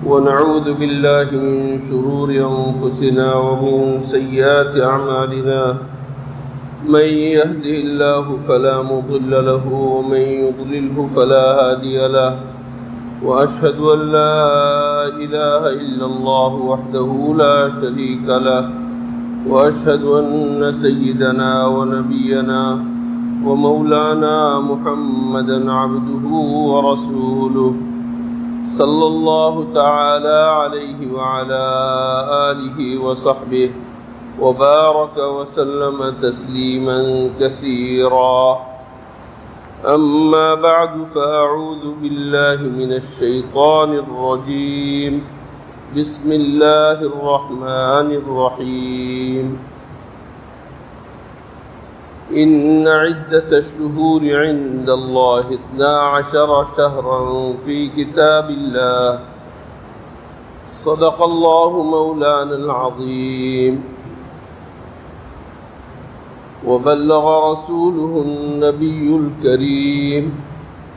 ونعوذ بالله من شرور أنفسنا ومن سيئات أعمالنا من يهده الله فلا مضل له ومن يضلله فلا هادي له وأشهد أن لا إله إلا الله وحده لا شريك له وأشهد أن سيدنا ونبينا ومولانا محمدا عبده ورسوله صلى الله تعالى عليه وعلى آله وصحبه وبارك وسلم تسليما كثيرا. أما بعد فأعوذ بالله من الشيطان الرجيم. بسم الله الرحمن الرحيم. إن عدة الشهور عند الله 12 شهرا في كتاب الله. صدق الله مولانا العظيم. وبلغ رسوله النبي الكريم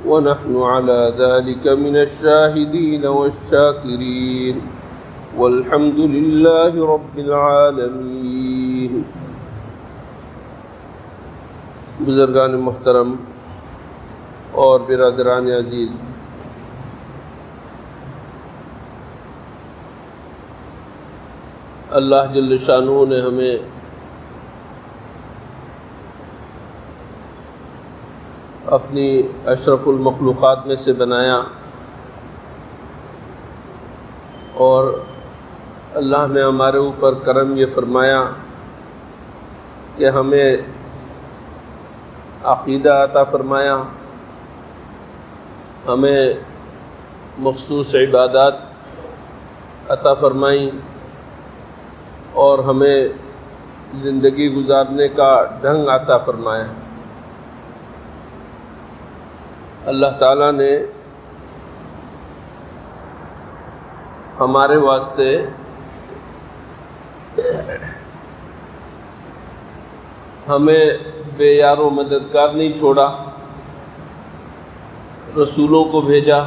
ونحن على ذلك من الشاهدين والشاكرين والحمد لله رب العالمين. بزرگان محترم اور برادران عزیز، اللہ جل شانہ نے ہمیں اپنی اشرف المخلوقات میں سے بنایا، اور اللہ نے ہمارے اوپر کرم یہ فرمایا کہ ہمیں عقیدہ عطا فرمایا، ہمیں مخصوص عبادات عطا فرمائیں، اور ہمیں زندگی گزارنے کا ڈھنگ عطا فرمایا۔ اللہ تعالیٰ نے ہمارے واسطے ہمیں بے یار و مددگار نہیں چھوڑا، رسولوں کو بھیجا،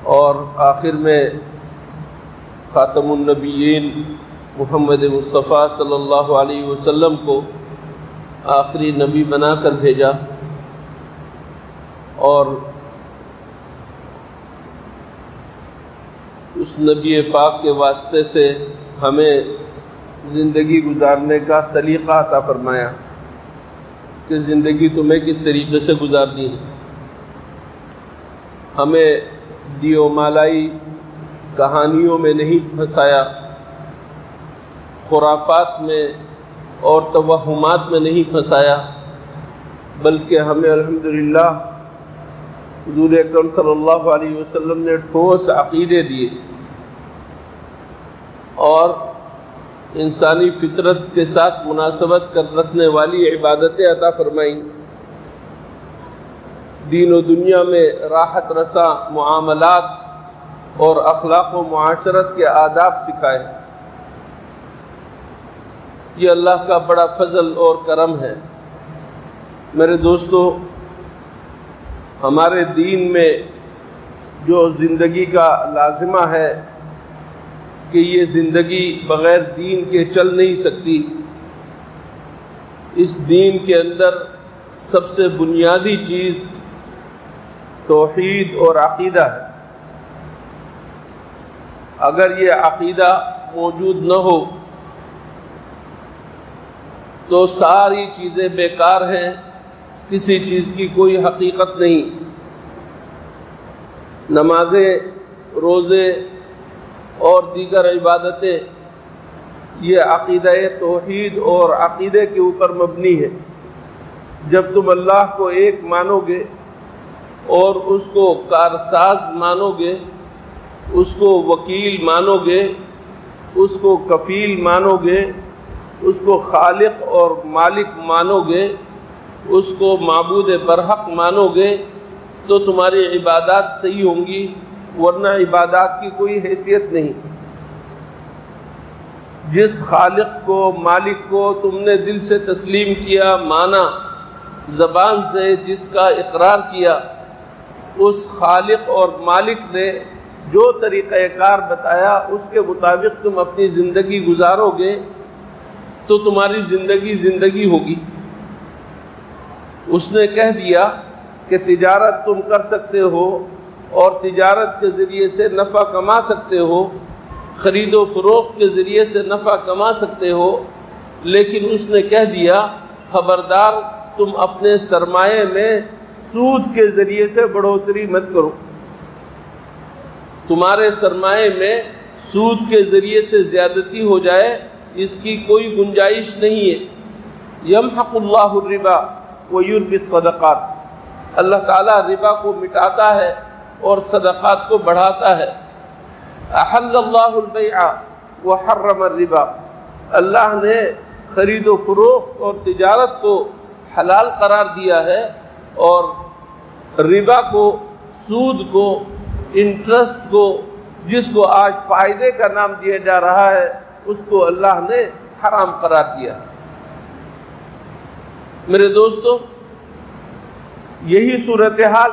اور آخر میں خاتم النبیین محمد مصطفیٰ صلی اللہ علیہ وسلم کو آخری نبی بنا کر بھیجا، اور اس نبی پاک کے واسطے سے ہمیں زندگی گزارنے کا سلیقہ عطا فرمایا کہ زندگی تمہیں کس طریقے سے گزارنی ہے۔ ہمیں دیو مالائی کہانیوں میں نہیں پھنسایا، خرافات میں اور توہمات میں نہیں پھنسایا، بلکہ ہمیں الحمدللہ حضور اکرم صلی اللہ علیہ وسلم نے ٹھوس عقیدے دیے اور انسانی فطرت کے ساتھ مناسبت کر رکھنے والی عبادتیں عطا فرمائیں، دین و دنیا میں راحت رسا معاملات اور اخلاق و معاشرت کے آداب سکھائے۔ یہ اللہ کا بڑا فضل اور کرم ہے۔ میرے دوستو، ہمارے دین میں جو زندگی کا لازمہ ہے کہ یہ زندگی بغیر دین کے چل نہیں سکتی، اس دین کے اندر سب سے بنیادی چیز توحید اور عقیدہ ہے۔ اگر یہ عقیدہ موجود نہ ہو تو ساری چیزیں بیکار ہیں، کسی چیز کی کوئی حقیقت نہیں۔ نمازیں، روزے اور دیگر عبادتیں یہ عقیدہ توحید اور عقیدے کے اوپر مبنی ہے۔ جب تم اللہ کو ایک مانو گے اور اس کو کارساز مانو گے، اس کو وکیل مانو گے، اس کو کفیل مانو گے، اس کو خالق اور مالک مانو گے، اس کو معبود برحق مانو گے، تو تمہاری عبادات صحیح ہوں گی، ورنہ عبادات کی کوئی حیثیت نہیں۔ جس خالق کو، مالک کو تم نے دل سے تسلیم کیا، مانا، زبان سے جس کا اقرار کیا، اس خالق اور مالک نے جو طریقہ کار بتایا اس کے مطابق تم اپنی زندگی گزارو گے تو تمہاری زندگی ہوگی۔ اس نے کہہ دیا کہ تجارت تم کر سکتے ہو اور تجارت کے ذریعے سے نفع کما سکتے ہو، خرید و فروخت کے ذریعے سے نفع کما سکتے ہو، لیکن اس نے کہہ دیا خبردار تم اپنے سرمایے میں سود کے ذریعے سے بڑھوتری مت کرو، تمہارے سرمایے میں سود کے ذریعے سے زیادتی ہو جائے اس کی کوئی گنجائش نہیں ہے۔ یمحق اللہ الربا ویربی الصدقات، اللہ تعالیٰ ربا کو مٹاتا ہے اور صدقات کو بڑھاتا ہے۔ احل اللہ البیع وحرم الربا، اللہ نے خرید و فروخت اور تجارت کو حلال قرار دیا ہے اور ربا کو، سود کو، انٹرسٹ کو، جس کو آج فائدے کا نام دیا جا رہا ہے، اس کو اللہ نے حرام قرار دیا۔ میرے دوستو، یہی صورتحال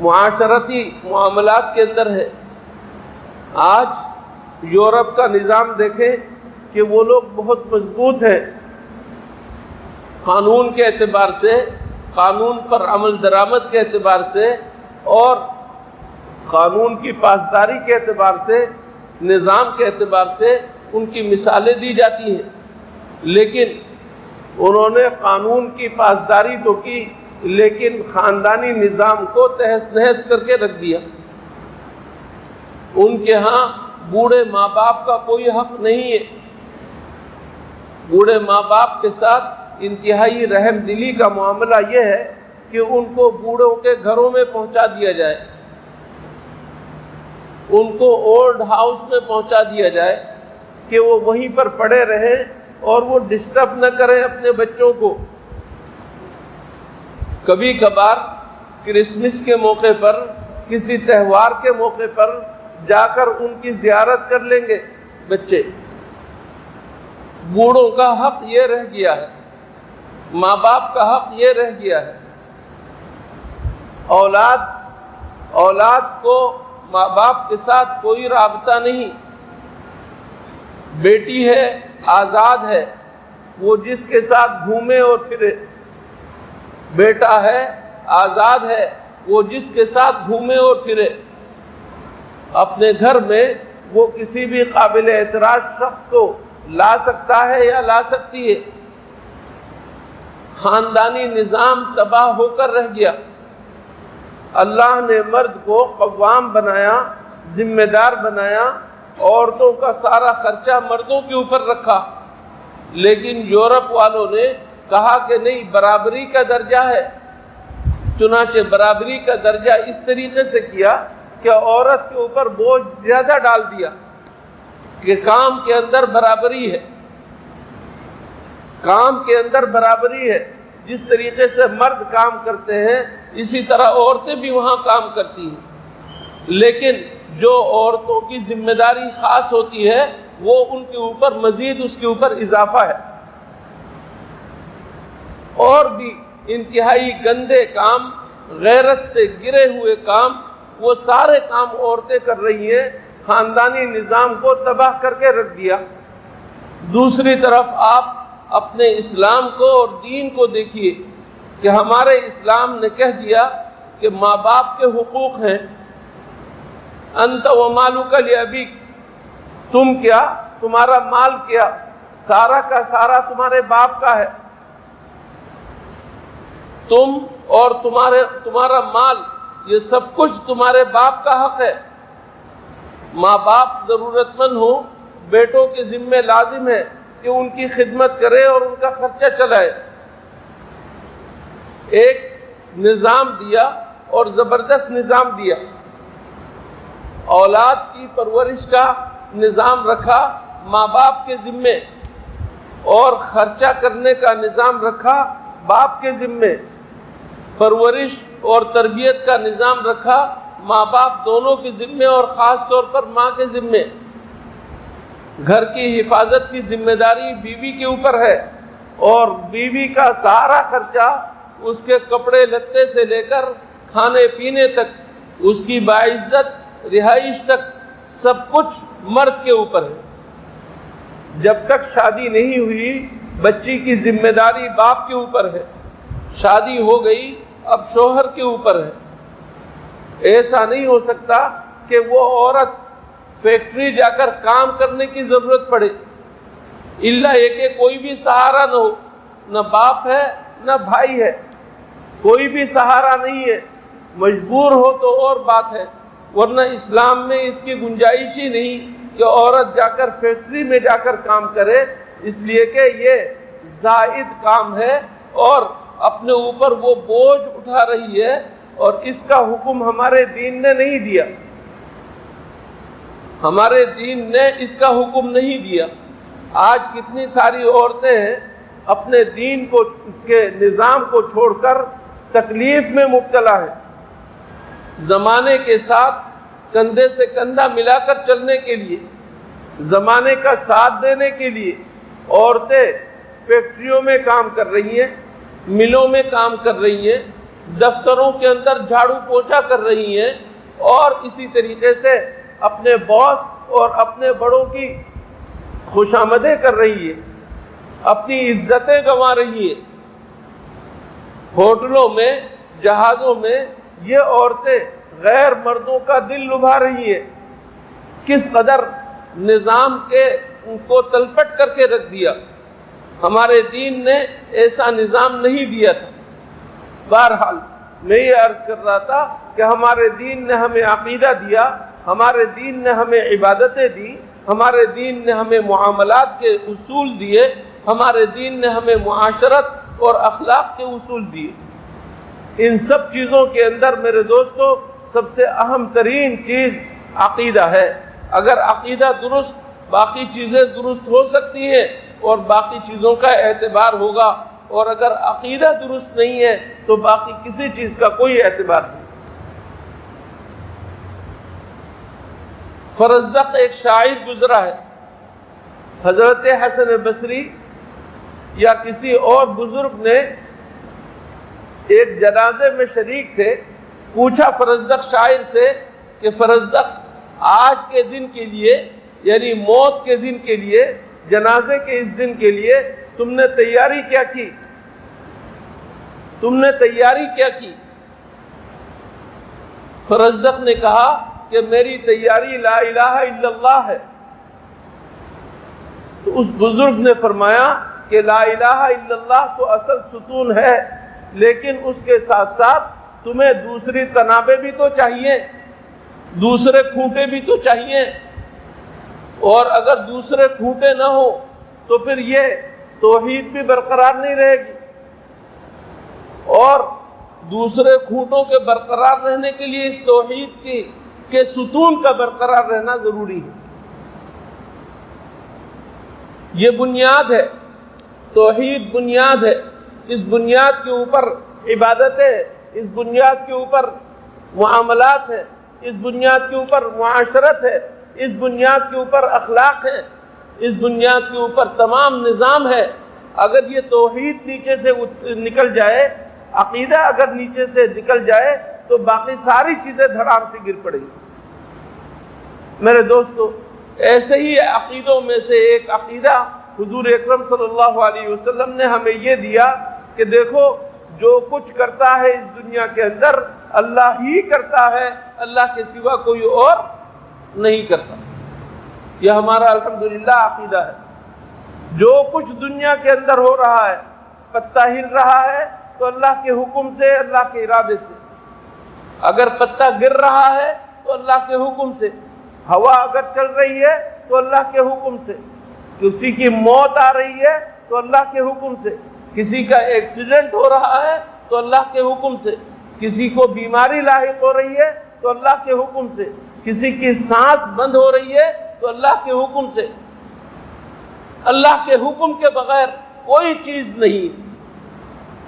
معاشرتی معاملات کے اندر ہے۔ آج یورپ کا نظام دیکھیں کہ وہ لوگ بہت مضبوط ہیں قانون کے اعتبار سے، قانون پر عمل درآمد کے اعتبار سے اور قانون کی پاسداری کے اعتبار سے، نظام کے اعتبار سے ان کی مثالیں دی جاتی ہیں، لیکن انہوں نے قانون کی پاسداری تو کی لیکن خاندانی نظام کو تہس نہس کر کے رکھ دیا۔ ان کے ہاں بوڑھے ماں باپ کا کوئی حق نہیں ہے، بوڑھے ماں باپ کے ساتھ انتہائی رحم دلی کا معاملہ یہ ہے کہ ان کو بوڑھوں کے گھروں میں پہنچا دیا جائے، ان کو اولڈ ہاؤس میں پہنچا دیا جائے کہ وہ وہیں پر پڑے رہیں اور وہ ڈسٹرب نہ کریں اپنے بچوں کو۔ کبھی کبھار کرسمس کے موقع پر، کسی تہوار کے موقع پر جا کر ان کی زیارت کر لیں گے بچے۔ بوڑھوں کا حق یہ رہ گیا ہے، ماں باپ کا حق یہ رہ گیا ہے۔ اولاد کو ماں باپ کے ساتھ کوئی رابطہ نہیں۔ بیٹی ہے آزاد ہے، وہ جس کے ساتھ گھومے اور پھرے، بیٹا ہے آزاد ہے، وہ جس کے ساتھ گھومے اور پھرے۔ اپنے گھر میں وہ کسی بھی قابل اعتراض شخص کو لا سکتا ہے یا لا سکتی ہے۔ خاندانی نظام تباہ ہو کر رہ گیا۔ اللہ نے مرد کو قوام بنایا، ذمہ دار بنایا، عورتوں کا سارا خرچہ مردوں کے اوپر رکھا، لیکن یورپ والوں نے کہا کہ نہیں، برابری کا درجہ ہے۔ چنانچہ برابری کا درجہ اس طریقے سے کیا کہ عورت کے اوپر بوجھ زیادہ ڈال دیا کہ کام کے اندر برابری ہے، کام کے اندر برابری ہے۔ جس طریقے سے مرد کام کرتے ہیں اسی طرح عورتیں بھی وہاں کام کرتی ہیں، لیکن جو عورتوں کی ذمہ داری خاص ہوتی ہے وہ ان کے اوپر مزید اس کے اوپر اضافہ ہے۔ اور بھی انتہائی گندے کام، غیرت سے گرے ہوئے کام، وہ سارے کام عورتیں کر رہی ہیں۔ خاندانی نظام کو تباہ کر کے رکھ دیا۔ دوسری طرف آپ اپنے اسلام کو اور دین کو دیکھیے کہ ہمارے اسلام نے کہہ دیا کہ ماں باپ کے حقوق ہیں۔ انت ومالک لابیک، تم کیا، تمہارا مال کیا، سارا کا سارا تمہارے باپ کا ہے۔ تم اور تمہارا مال، یہ سب کچھ تمہارے باپ کا حق ہے۔ ماں باپ ضرورت مند ہو، بیٹوں کے ذمہ لازم ہے کہ ان کی خدمت کرے اور ان کا خرچہ چلائے۔ ایک نظام دیا اور زبردست نظام دیا، اولاد کی پرورش کا نظام رکھا ماں باپ کے ذمے، اور خرچہ کرنے کا نظام رکھا باپ کے ذمے، پرورش اور تربیت کا نظام رکھا ماں باپ دونوں کے ذمے اور خاص طور پر ماں کے ذمے۔ گھر کی حفاظت کی ذمہ داری بیوی کے اوپر ہے، اور بیوی کا سارا خرچہ، اس کے کپڑے لتے سے لے کر کھانے پینے تک، اس کی باعزت رہائش تک سب کچھ مرد کے اوپر ہے۔ جب تک شادی نہیں ہوئی بچی کی ذمہ داری باپ کے اوپر ہے، شادی ہو گئی اب شوہر کے اوپر ہے۔ ایسا نہیں ہو سکتا کہ وہ عورت فیکٹری جا کر کام کرنے کی ضرورت پڑے، الا یہ کہ کوئی بھی سہارا نہ ہو، نہ باپ ہے نہ بھائی ہے، کوئی بھی سہارا نہیں ہے، مجبور ہو تو اور بات ہے، ورنہ اسلام میں اس کی گنجائش ہی نہیں کہ عورت جا کر فیکٹری میں جا کر کام کرے، اس لیے کہ یہ زائد کام ہے اور اپنے اوپر وہ بوجھ اٹھا رہی ہے، اور اس کا حکم ہمارے دین نے نہیں دیا، ہمارے دین نے اس کا حکم نہیں دیا۔ آج کتنی ساری عورتیں ہیں اپنے دین کے نظام کو چھوڑ کر تکلیف میں مبتلا ہے۔ زمانے کے ساتھ کندھے سے کندھا ملا کر چلنے کے لیے، زمانے کا ساتھ دینے کے لیے عورتیں فیکٹریوں میں کام کر رہی ہیں، ملوں میں کام کر رہی ہیں، دفتروں کے اندر جھاڑو پوچھا کر رہی ہیں، اور اسی طریقے سے اپنے باس اور اپنے بڑوں کی خوشامدیں کر رہی ہے، اپنی عزتیں گنوا رہی ہے۔ ہوٹلوں میں، جہازوں میں یہ عورتیں غیر مردوں کا دل لبھا رہی ہے۔ کس قدر نظام کو تلپٹ کر کے رکھ دیا۔ ہمارے دین نے ایسا نظام نہیں دیا تھا۔ بہرحال میں یہ عرض کر رہا تھا کہ ہمارے دین نے ہمیں عقیدہ دیا، ہمارے دین نے ہمیں عبادتیں دی، ہمارے دین نے ہمیں معاملات کے اصول دیے، ہمارے دین نے ہمیں معاشرت اور اخلاق کے اصول دیے۔ ان سب چیزوں کے اندر میرے دوستو سب سے اہم ترین چیز عقیدہ ہے۔ اگر عقیدہ درست، باقی چیزیں درست ہو سکتی ہیں اور باقی چیزوں کا اعتبار ہوگا، اور اگر عقیدہ درست نہیں ہے تو باقی کسی چیز کا کوئی اعتبار نہیں۔ فرزدق ایک شاعر گزرا ہے، حضرت حسن بصری یا کسی اور بزرگ نے ایک جنازے میں شریک تھے، پوچھا فرزدق شاعر سے کہ فرزدق آج کے دن کے لیے، یعنی موت کے دن کے لیے، جنازے کے اس دن کے لیے تم نے تیاری کیا کی؟ تم نے تیاری کیا کی؟ فرزدق نے کہا کہ میری تیاری لا الہ الا اللہ ہے۔ تو اس بزرگ نے فرمایا کہ لا الہ الا اللہ تو اصل ستون ہے، لیکن اس کے ساتھ ساتھ تمہیں دوسری تنابیں بھی تو چاہیے، دوسرے کھوٹے بھی تو چاہیے، اور اگر دوسرے کھوٹے نہ ہو تو پھر یہ توحید بھی برقرار نہیں رہے گی، اور دوسرے کھوٹوں کے برقرار رہنے کے لیے اس توحید کے ستون کا برقرار رہنا ضروری ہے۔ یہ بنیاد ہے، توحید بنیاد ہے، اس بنیاد کے اوپر عبادت ہے، اس بنیاد کے اوپر معاملات ہے، اس بنیاد کے اوپر معاشرت ہے، اس بنیاد کے اوپر اخلاق ہے، اس بنیاد کے اوپر تمام نظام ہے۔ اگر یہ توحید نیچے سے نکل جائے، عقیدہ اگر نیچے سے نکل جائے تو باقی ساری چیزیں دھڑام سے گر پڑیں گی۔ میرے دوستو، ایسے ہی عقیدوں میں سے ایک عقیدہ حضور اکرم صلی اللہ علیہ وسلم نے ہمیں یہ دیا کہ دیکھو جو کچھ کرتا ہے اس دنیا کے اندر اللہ ہی کرتا ہے، اللہ کے سوا کوئی اور نہیں کرتا۔ یہ ہمارا الحمدللہ عقیدہ ہے۔ جو کچھ دنیا کے اندر ہو رہا ہے، پتہ ہل رہا ہے تو اللہ کے حکم سے، اللہ کے ارادے سے، اگر پتہ گر رہا ہے تو اللہ کے حکم سے، ہوا اگر چل رہی ہے تو اللہ کے حکم سے، کسی کی موت آ رہی ہے تو اللہ کے حکم سے، کسی کا ایکسیڈنٹ ہو رہا ہے تو اللہ کے حکم سے، کسی کو بیماری لاحق ہو رہی ہے تو اللہ کے حکم سے، کسی کی سانس بند ہو رہی ہے تو اللہ کے حکم سے۔ اللہ کے حکم کے بغیر کوئی چیز نہیں۔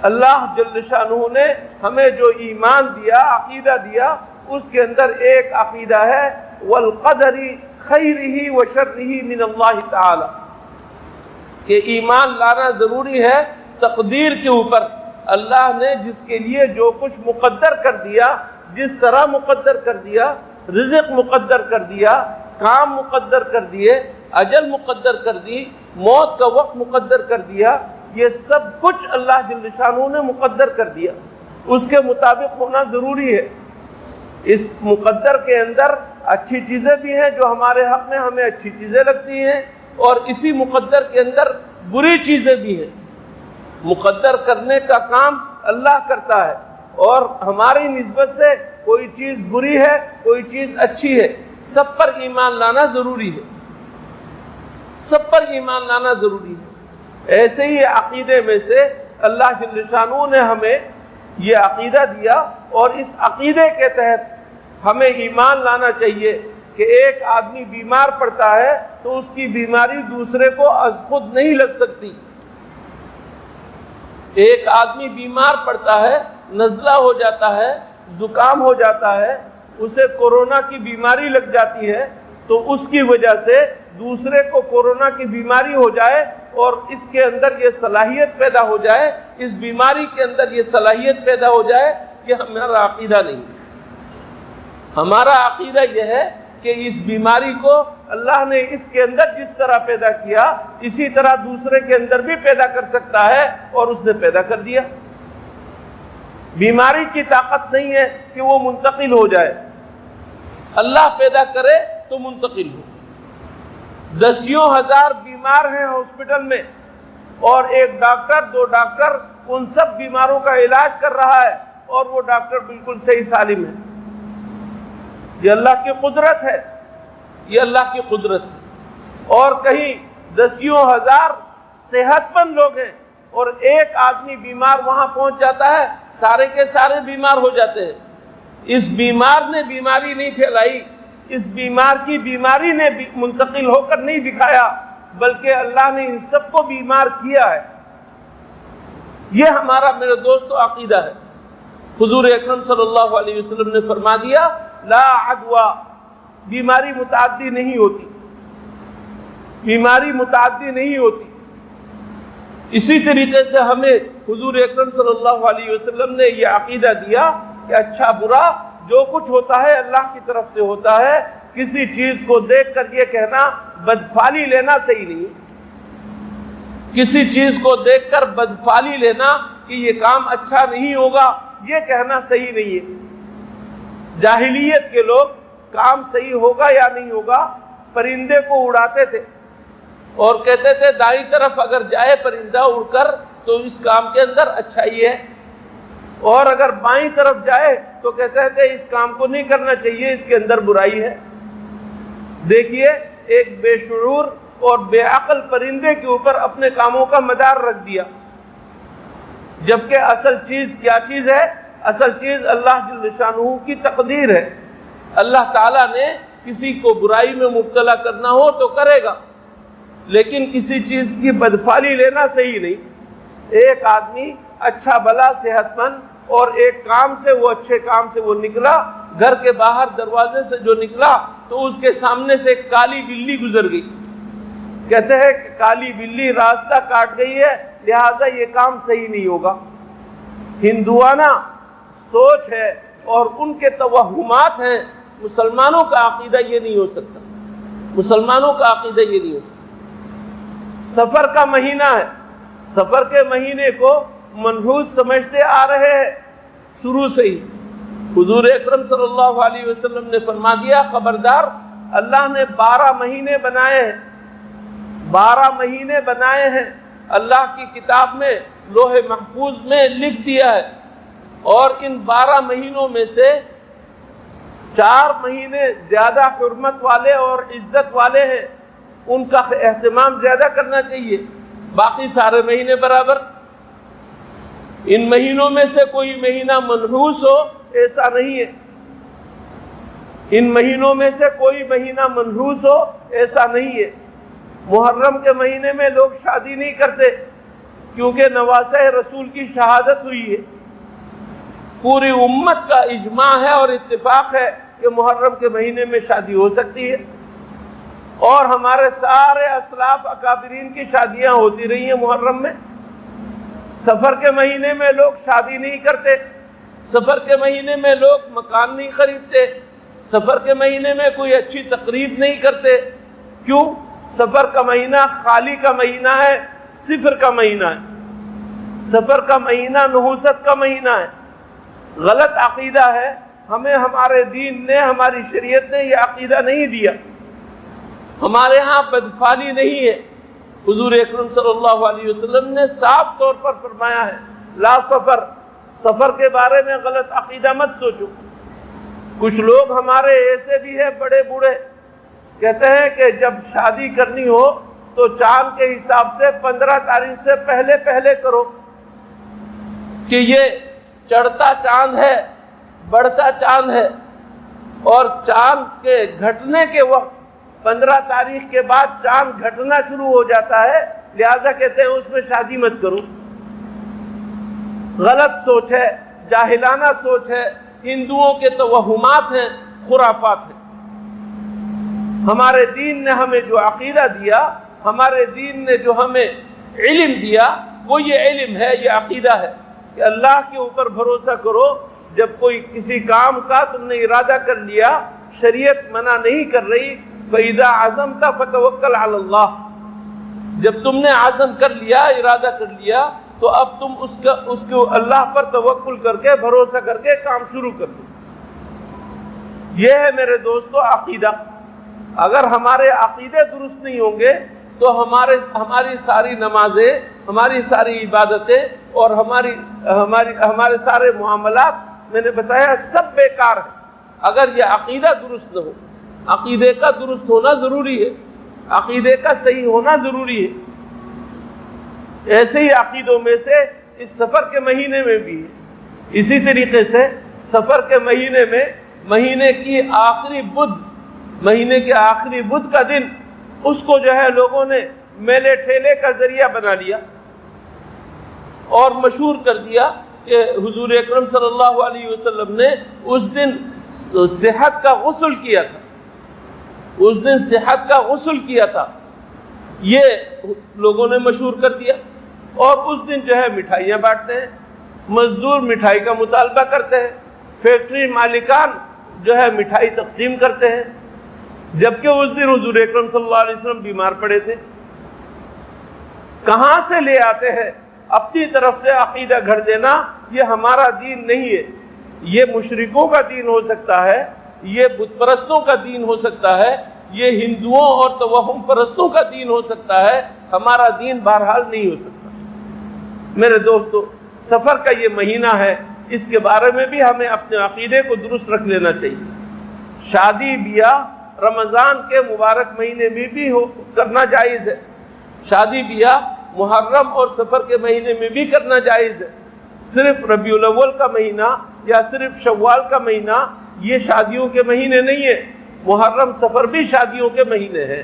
اللہ جل شانہ نے ہمیں جو ایمان دیا، عقیدہ دیا، اس کے اندر ایک عقیدہ ہے والقدر خیرہ وشرہ من اللہ تعالی، کہ ایمان لانا ضروری ہے تقدیر کے اوپر، اللہ نے جس کے لیے جو کچھ مقدر کر دیا، جس طرح مقدر کر دیا، رزق مقدر کر دیا، کام مقدر کر دیے، اجل مقدر کر دی، موت کا وقت مقدر کر دیا، یہ سب کچھ اللہ جل شانہ نے مقدر کر دیا، اس کے مطابق ہونا ضروری ہے۔ اس مقدر کے اندر اچھی چیزیں بھی ہیں جو ہمارے حق میں ہمیں اچھی چیزیں لگتی ہیں، اور اسی مقدر کے اندر بری چیزیں بھی ہیں۔ مقدر کرنے کا کام اللہ کرتا ہے، اور ہماری نسبت سے کوئی چیز بری ہے، کوئی چیز اچھی ہے، سب پر ایمان لانا ضروری ہے، سب پر ایمان لانا ضروری ہے۔ ایسے ہی عقیدے میں سے اللہ جل شانہ نے ہمیں یہ عقیدہ دیا، اور اس عقیدے کے تحت ہمیں ایمان لانا چاہیے کہ ایک آدمی بیمار پڑتا ہے تو اس کی بیماری دوسرے کو از خود نہیں لگ سکتی۔ ایک آدمی بیمار پڑتا ہے، نزلہ ہو جاتا ہے، زکام ہو جاتا ہے، اسے کورونا کی بیماری لگ جاتی ہے، تو اس کی وجہ سے دوسرے کو کورونا کی بیماری ہو جائے اور اس کے اندر یہ صلاحیت پیدا ہو جائے، اس بیماری کے اندر یہ صلاحیت پیدا ہو جائے، کہ ہمارا عقیدہ نہیں۔ ہمارا عقیدہ یہ ہے کہ اس بیماری کو اللہ نے اس کے اندر جس طرح پیدا کیا، اسی طرح دوسرے کے اندر بھی پیدا کر سکتا ہے، اور اس نے پیدا کر دیا۔ بیماری کی طاقت نہیں ہے کہ وہ منتقل ہو جائے، اللہ پیدا کرے تو منتقل ہو۔ دسیوں ہزار بیمار ہیں ہاسپٹل میں، اور ایک ڈاکٹر، دو ڈاکٹر ان سب بیماروں کا علاج کر رہا ہے، اور وہ ڈاکٹر بالکل صحیح سالم ہے۔ یہ اللہ کی قدرت ہے، یہ اللہ کی قدرت ہے۔ اور کہیں دسیوں ہزار صحت مند لوگ ہیں، اور ایک آدمی بیمار وہاں پہنچ جاتا ہے، سارے کے سارے بیمار ہو جاتے ہیں۔ اس بیمار نے بیماری نہیں پھیلائی، اس بیمار کی بیماری نے منتقل ہو کر نہیں دکھایا، بلکہ اللہ نے ان سب کو بیمار کیا ہے۔ یہ ہمارا، میرے دوستو، عقیدہ ہے۔ حضور اکرم صلی اللہ علیہ وسلم نے فرما دیا، لا عدوى، بیماری متعدی نہیں ہوتی، بیماری متعدی نہیں ہوتی۔ اسی طریقے سے ہمیں حضور اکرم صلی اللہ علیہ وسلم نے یہ عقیدہ دیا کہ اچھا برا جو کچھ ہوتا ہے اللہ کی طرف سے ہوتا ہے۔ کسی چیز کو دیکھ کر یہ کہنا، بدفعلی لینا صحیح نہیں ہے۔ کسی چیز کو دیکھ کر بدفعلی لینا کہ یہ کام اچھا نہیں ہوگا، یہ کہنا صحیح نہیں ہے۔ جاہلیت کے لوگ کام صحیح ہوگا یا نہیں ہوگا، پرندے کو اڑاتے تھے اور کہتے تھے دائیں طرف اگر جائے پرندہ اڑ کر تو اس کام کے اندر اچھائی ہے، اور اگر بائیں طرف جائے تو کہتے تھے اس کام کو نہیں کرنا چاہیے، اس کے اندر برائی ہے۔ دیکھیے، ایک بے شعور اور بے عقل پرندے کے اوپر اپنے کاموں کا مدار رکھ دیا، جبکہ اصل چیز کیا چیز ہے؟ اصل چیز اللہ جل شانہ کی تقدیر ہے۔ اللہ تعالیٰ نے کسی کو برائی میں مبتلا کرنا ہو تو کرے گا، لیکن کسی چیز کی بدفعلی لینا صحیح نہیں۔ ایک آدمی اچھا بھلا صحت مند، اور ایک کام سے، وہ اچھے کام سے وہ نکلا، گھر کے باہر دروازے سے جو نکلا تو اس کے سامنے سے ایک کالی بلی گزر گئی۔ کہتے ہیں کہ کالی بلی راستہ کاٹ گئی ہے، لہذا یہ کام صحیح نہیں ہوگا۔ ہندوانہ سوچ ہے اور ان کے توہمات ہیں، مسلمانوں کا عقیدہ یہ نہیں ہو سکتا، مسلمانوں کا عقیدہ یہ نہیں ہو سکتا۔ سفر کا مہینہ ہے، سفر کے مہینے کو منحوس سمجھتے آ رہے ہیں شروع سے ہی۔ حضور اکرم صلی اللہ علیہ وسلم نے فرما دیا، خبردار، اللہ نے 12 مہینے بنائے ہیں، 12 مہینے بنائے ہیں، اللہ کی کتاب میں لوح محفوظ میں لکھ دیا ہے، اور ان 12 مہینوں میں سے 4 مہینے زیادہ حرمت والے اور عزت والے ہیں، ان کا اہتمام زیادہ کرنا چاہیے، باقی سارے مہینے برابر۔ ان مہینوں میں سے کوئی مہینہ منحوس ہو، ایسا نہیں ہے۔ ان مہینوں میں سے کوئی مہینہ منحوس ہو، ایسا نہیں ہے۔ محرم کے مہینے میں لوگ شادی نہیں کرتے، کیونکہ نواسہ رسول کی شہادت ہوئی ہے۔ پوری امت کا اجماع ہے اور اتفاق ہے کہ محرم کے مہینے میں شادی ہو سکتی ہے، اور ہمارے سارے اسلاف اکابرین کی شادیاں ہوتی رہی ہیں محرم میں۔ سفر کے مہینے میں لوگ شادی نہیں کرتے، سفر کے مہینے میں لوگ مکان نہیں خریدتے، سفر کے مہینے میں کوئی اچھی تقریب نہیں کرتے۔ کیوں؟ سفر کا مہینہ خالی کا مہینہ ہے، صفر کا مہینہ ہے۔ سفر کا مہینہ نحوست کا مہینہ ہے۔ غلط عقیدہ ہے، ہمیں ہمارے دین نے، ہماری شریعت نے یہ عقیدہ نہیں دیا۔ ہمارے ہاں بدفالی نہیں ہے۔ حضور اکرم صلی اللہ علیہ وسلم نے صاف طور پر فرمایا ہے، لا سفر، سفر کے بارے میں غلط عقیدہ مت سوچو۔ کچھ لوگ ہمارے ایسے بھی ہیں بڑے بوڑھے، کہتے ہیں کہ جب شادی کرنی ہو تو چاند کے حساب سے 15 تاریخ سے پہلے پہلے کرو، کہ یہ چڑھتا چاند ہے، بڑھتا چاند ہے، اور چاند کے گھٹنے کے وقت 15 تاریخ کے بعد چاند گھٹنا شروع ہو جاتا ہے، لہذا کہتے ہیں اس میں شادی مت کرو۔ غلط سوچ ہے، جاہلانہ سوچ ہے، ہندوؤں کے توہمات ہیں، خرافات ہیں۔ ہمارے دین نے ہمیں جو عقیدہ دیا، ہمارے دین نے جو ہمیں علم دیا، وہ یہ علم ہے، یہ عقیدہ ہے کہ اللہ کے اوپر بھروسہ کرو۔ جب کوئی کسی کام کا تم نے ارادہ کر لیا، شریعت منع نہیں کر رہی، فَإِذَا عَزَمْتَ فَتَوَكَّلْ عَلَى اللَّهِ، جب تم نے عزم کر لیا، ارادہ کر لیا، تو اب تم اس کو اللہ پر توکل کر کے، بھروسہ کر کے کام شروع کر دو۔ یہ ہے میرے دوستو عقیدہ۔ اگر ہمارے عقیدے درست نہیں ہوں گے تو ہماری ساری نمازیں، ہماری ساری عبادتیں اور ہمارے سارے معاملات، میں نے بتایا، سب بیکار ہیں اگر یہ عقیدہ درست نہ ہو۔ عقیدے کا درست ہونا ضروری ہے، عقیدے کا صحیح ہونا ضروری ہے۔ ایسے ہی عقیدوں میں سے اس سفر کے مہینے میں بھی ہے۔ اسی طریقے سے سفر کے مہینے میں مہینے کے آخری بدھ کا دن، اس کو جو ہے لوگوں نے میلے ٹھیلے کا ذریعہ بنا لیا اور مشہور کر دیا کہ حضور اکرم صلی اللہ علیہ وسلم نے اس دن صحت کا غسل کیا تھا، اس دن صحت کا غسل کیا تھا، یہ لوگوں نے مشہور کر دیا۔ اور اس دن جو ہے مٹھائیاں بانٹتے ہیں، مزدور مٹھائی کا مطالبہ کرتے ہیں، فیکٹری مالکان جو ہے مٹھائی تقسیم کرتے ہیں، جبکہ اس دن حضور اکرم صلی اللہ علیہ وسلم بیمار پڑے تھے۔ کہاں سے لے آتے ہیں؟ اپنی طرف سے عقیدہ گھڑ دینا، یہ ہمارا دین نہیں ہے۔ یہ مشرکوں کا دین ہو سکتا ہے، یہ بت پرستوں کا دین ہو سکتا ہے، یہ ہندوؤں اور توہم پرستوں کا دین ہو سکتا ہے، ہمارا دین بہرحال نہیں ہو سکتا۔ میرے دوستو، سفر کا یہ مہینہ ہے، اس کے بارے میں بھی ہمیں اپنے عقیدے کو درست رکھ لینا چاہیے۔ شادی بیاہ رمضان کے مبارک مہینے میں بھی کرنا جائز ہے، شادی بیاہ محرم اور سفر کے مہینے میں بھی کرنا جائز ہے۔ صرف ربیع الاول کا مہینہ یا صرف شوال کا مہینہ یہ شادیوں کے مہینے نہیں ہے، محرم سفر بھی شادیوں کے مہینے ہیں۔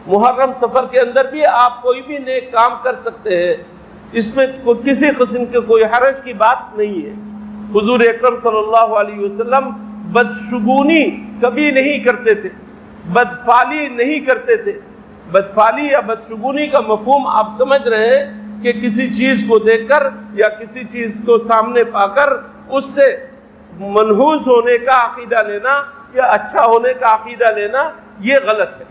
محرم سفر کے اندر بھی آپ کوئی بھی نیک کام کر سکتے ہیں، اس میں کسی قسم کے کوئی حرج کی بات نہیں ہے۔ حضور اکرم صلی اللہ علیہ وسلم بدشگونی کبھی نہیں کرتے تھے، بدفعلی نہیں کرتے تھے۔ بدفعلی یا بدشگونی کا مفہوم آپ سمجھ رہے ہیں کہ کسی چیز کو دیکھ کر یا کسی چیز کو سامنے پا کر اس سے منحوس ہونے کا عقیدہ لینا یا اچھا ہونے کا عقیدہ لینا، یہ غلط ہے،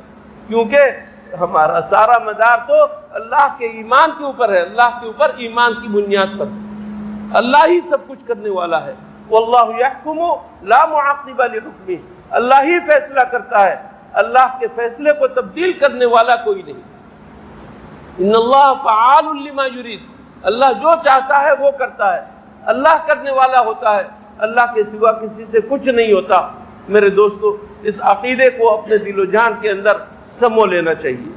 کیونکہ ہمارا سارا مدار تو اللہ کے ایمان کے اوپر ہے، اللہ کے اوپر ایمان کی بنیاد پر۔ اللہ ہی سب کچھ کرنے والا ہے، واللہ یحکم لا معقب لحکمہ، اللہ ہی فیصلہ کرتا ہے، اللہ کے فیصلے کو تبدیل کرنے والا کوئی نہیں۔ ان اللہ فعال لما یرید، اللہ جو چاہتا ہے وہ کرتا ہے، اللہ کرنے والا ہوتا ہے، اللہ کے سوا کسی سے کچھ نہیں ہوتا۔ میرے دوستو، اس عقیدے کو اپنے دل و جان کے اندر سمو لینا چاہیے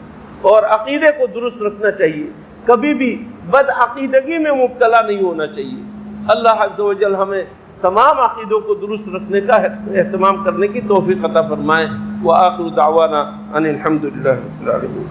اور عقیدے کو درست رکھنا چاہیے، کبھی بھی بد عقیدگی میں مبتلا نہیں ہونا چاہیے۔ اللہ عز و جل ہمیں تمام عقیدوں کو درست رکھنے کا اہتمام کرنے کی توفیق عطا فرمائے۔ وآخر دعوانا ان الحمد للہ رب العالمین۔